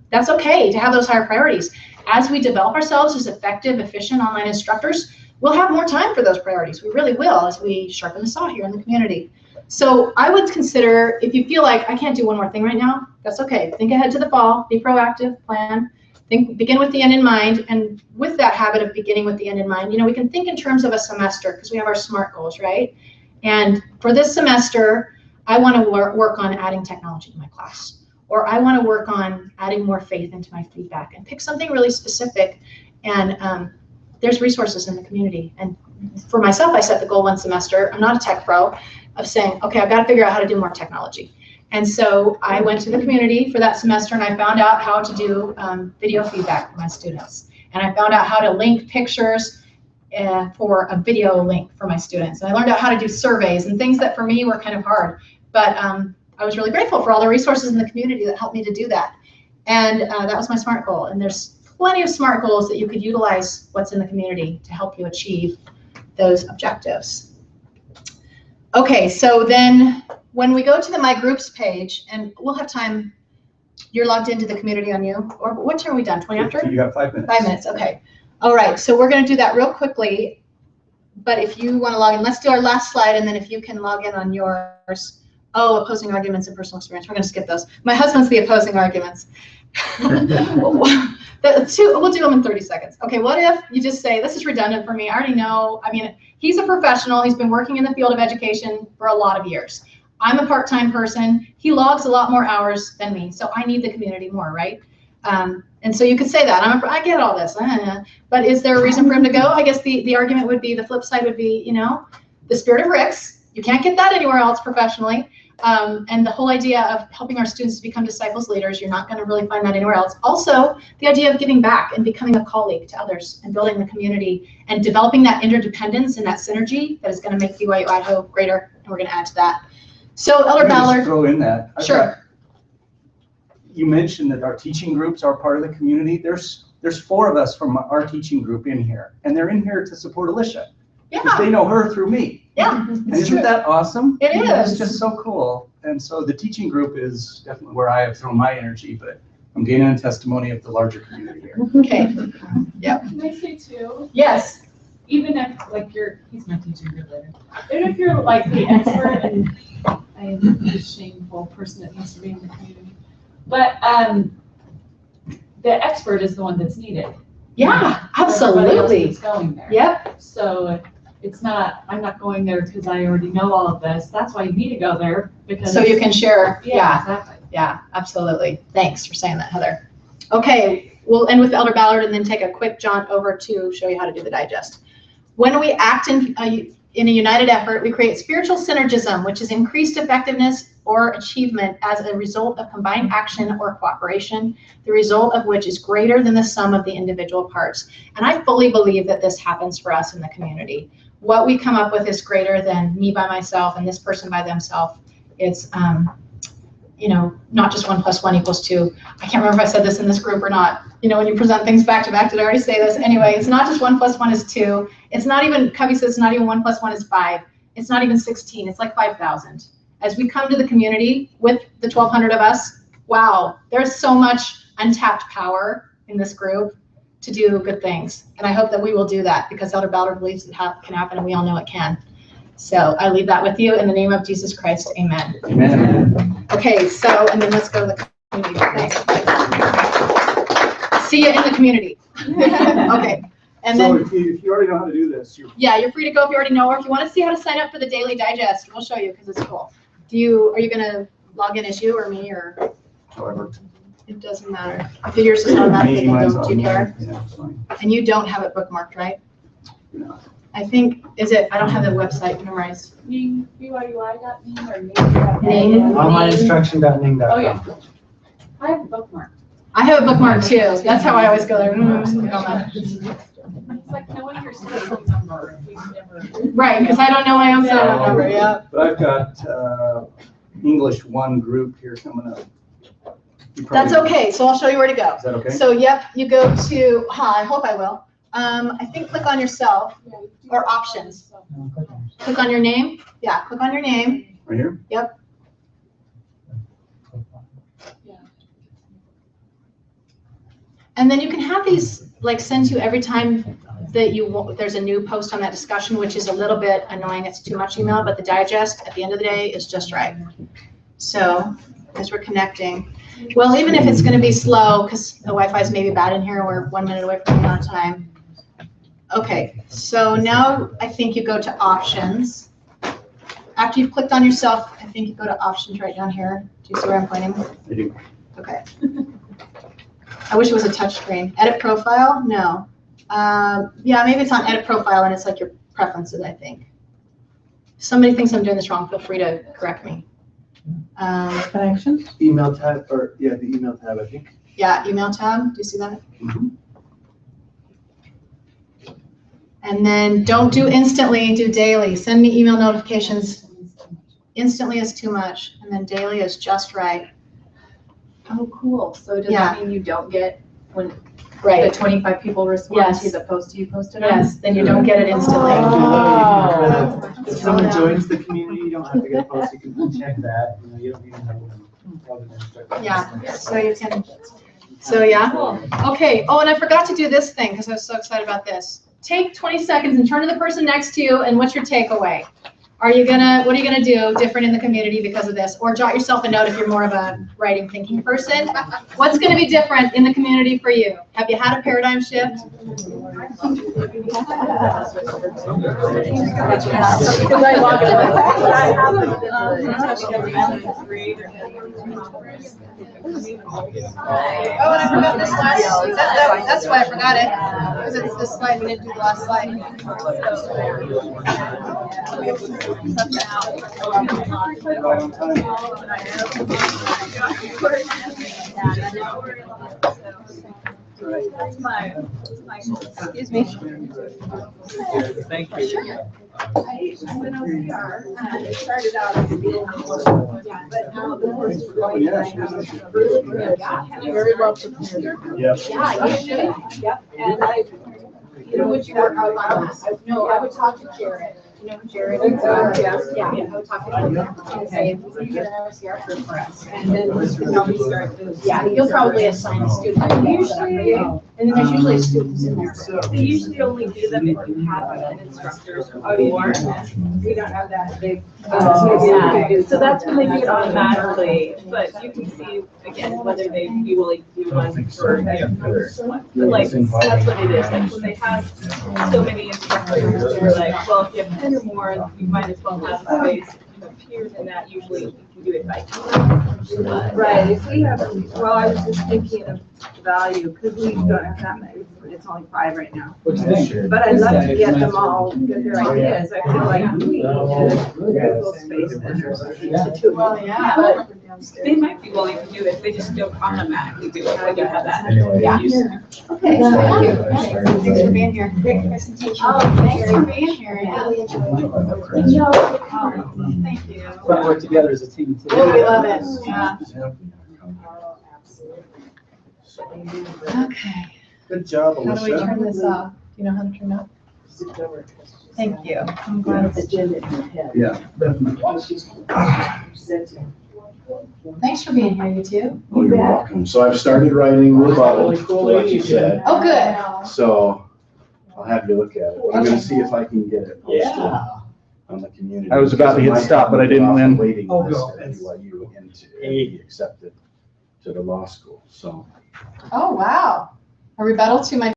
that's okay to have those higher priorities. As we develop ourselves as effective, efficient online instructors, we'll have more time for those priorities. We really will as we sharpen the saw here in the community. So I would consider, if you feel like I can't do one more thing right now, that's okay. Think ahead to the fall, be proactive, plan. Begin with the end in mind, and with that habit of beginning with the end in mind, you know, we can think in terms of a semester because we have our SMART goals, right? And for this semester, I want to work on adding technology to my class, or I want to work on adding more faith into my feedback, and pick something really specific. And there's resources in the community. And for myself, I set the goal one semester. I'm not a tech pro, of saying, okay, I've got to figure out how to do more technology. And so I went to the community for that semester and I found out how to do video feedback for my students. And I found out how to link pictures for a video link for my students. And I learned out how to do surveys and things that for me were kind of hard. But I was really grateful for all the resources in the community that helped me to do that. And that was my SMART goal. And there's plenty of SMART goals that you could utilize what's in the community to help you achieve those objectives. Okay, so then when we go to the My Groups page, and we'll have time, you're logged into the community on you, or what time are we done, 20 after? You got 5 minutes. 5 minutes, okay. All right, so we're gonna do that real quickly, but if you wanna log in, let's do our last slide, and then if you can log in on yours. Oh, opposing arguments and personal experience, we're gonna skip those. My husband's the opposing arguments. We'll do them in 30 seconds. Okay, what if you just say, this is redundant for me, I already know, I mean, he's a professional, he's been working in the field of education for a lot of years. I'm a part-time person, he logs a lot more hours than me, so I need the community more, right? And so you could say that, I get all this, but is there a reason for him to go? I guess the argument would be, the flip side would be, you know, the spirit of Rick's, you can't get that anywhere else professionally. And the whole idea of helping our students become disciples leaders, you're not going to really find that anywhere else. Also, the idea of giving back and becoming a colleague to others and building the community and developing that interdependence and that synergy that is going to make BYU-Idaho greater, and we're going to add to that. So Elder Ballard. Throw in that. Sure. You mentioned that our teaching groups are part of the community. There's 4 of us from our teaching group in here, and they're in here to support Alicia. Because Yeah, they know her through me. yeah, And it's isn't true. that awesome? It is. It's just so cool. And so the teaching group is definitely where I have thrown my energy, but I'm gaining a testimony of the larger community here. Okay, Can I say too, yes, even if like he's my teacher group leader, even if you're like the expert and I'm a shameful person that needs to be in the community, but the expert is the one that's needed. yeah, For everybody else absolutely. that's going there. Yep, So it's not, I'm not going there because I already know all of this. That's why you need to go there, because. so you can share, Yeah, yeah. exactly. Yeah, absolutely. Thanks for saying that, Heather. Okay, we'll end with Elder Ballard and then take a quick jaunt over to show you how to do the digest. When we act in a united effort, we create spiritual synergism, which is increased effectiveness or achievement as a result of combined action or cooperation, the result of which is greater than the sum of the individual parts. And I fully believe that this happens for us in the community. What we come up with is greater than me by myself and this person by themselves. It's you know, not just 1 + 1 = 2. I can't remember if I said this in this group or not. You know, when you present things back to back, did I already say this? Anyway, it's not just 1 + 1 = 2. It's not even, Covey says it's not even 1 + 1 = 5. It's not even 16. It's like 5,000. As we come to the community with the 1,200 of us, wow, there's so much untapped power in this group to do good things. And I hope that we will do that because Elder Ballard believes it can happen and we all know it can. So I leave that with you in the name of Jesus Christ, amen. Amen. Okay, so, and then let's go to the community. Thanks. See you in the community. Okay, and So then, if you already know how to do this, yeah, you're free to go if you already know, or if you want to see how to sign up for the daily digest, we'll show you because it's cool. Are you gonna log in as you or me, or however. it doesn't matter? If yours is automatic, Me, then mine's do you care? automatic. Yeah, it's fine. And you don't have it bookmarked, right? No. I think, I don't have the website memorized. BYUI.me or Name. Onlineinstruction.ning.com. Oh, yeah. I have a bookmark. I have it bookmarked too. That's how I always go there. It's like knowing your cell number. We've never. Right, because I don't know my own cell phone number, yeah. But I've got English 1 group here coming up. You That's probably- okay, so I'll show you where to go. Is that okay? So, yep, you go to, I hope I will. I think click on yourself or options. Click on your name. Yeah, click on your name. Right here? Yep. And then you can have these like send you every time that there's a new post on that discussion, which is a little bit annoying. It's too much email, but the digest at the end of the day is just right. So as we're connecting, well, even if it's going to be slow because the Wi-Fi is maybe bad in here, we're 1 minute away from the amount of time. Okay, so now I think you go to options. After you've clicked on yourself, I think you go to options right down here. Do you see where I'm pointing? I do. Okay. I wish it was a touch screen. Edit profile? No. Yeah, maybe it's on edit profile and it's like your preferences, I think. If somebody thinks I'm doing this wrong, feel free to correct me. Connections? Email tab, or yeah, the email tab, I think. Yeah, email tab. Do you see that? Mhm. And then don't do instantly, do daily. Send me email notifications. Instantly is too much, and then daily is just right. Oh, cool. So does Yeah. that mean you don't get when the Right. 25 people respond Yes. to the post you posted on? Yes, then you don't get it instantly. If someone joins the community, you don't have to get a post, you can uncheck that, you don't need to know them. Other than instructors. Yeah, so you can, so yeah. Okay, oh, and I forgot to do this thing because I was so excited about this. Take 20 seconds and turn to the person next to you and what's your takeaway? What are you gonna do different in the community because of this? Or jot yourself a note if you're more of a writing, thinking person. What's gonna be different in the community for you? Have you had a paradigm shift? Oh, and I forgot this last, that's why I forgot it. Because it's this slide, we didn't do the last slide. Excuse me. Thank you. I'm an OCR, and I started out as a but now the ones going, I have really good, very well prepared. Yes. Yeah, you should, yep, and would you work out on that? No, I would talk to Jared. You know who Jared is? Yes, yeah, I would talk to him and say, will you get an OCR group for us? And then we start those. Yeah, you'll probably assign a student. Usually, and then there's usually students in there. They usually only do them if you have an instructor or We don't have that big. So that's when they do it automatically, but you can see again whether they'd be willing to do one for their first one. But like, that's what it is, like when they have so many instructors, they're like, well, if you have 10 or more, you might as well have space. If it appears in that, usually you can do it by team. Right, if we have, well, I was just thinking of value, because we don't have that many, it's only 5 right now. But I'd love to get them all, get their ideas, I feel like we need to Google space then to do. Well, yeah. But they might be willing to do it, they just don't automatically do it when you have that. Yeah. Okay, thank you. Thanks for being here. Great presentation. Oh, thanks for being here. Really enjoyed it. Thank you. But work together as a team too. Oh, we love it, yeah. Okay, Good job, how do we Alicia. turn this off? Do you know how to turn it off? Thank you. I'm glad it's. Yeah. Thanks for being here, you two. Oh, you're welcome. So I've started writing rebuttal, like you said, Oh, good. so I'll have you look at it. I'm gonna see if I can get it posted on the community. I was about to hit Might stop, but I have didn't off the win. Waiting Oh, list go. at BYU and to be accepted to the law school, so. Oh, wow. A rebuttal to my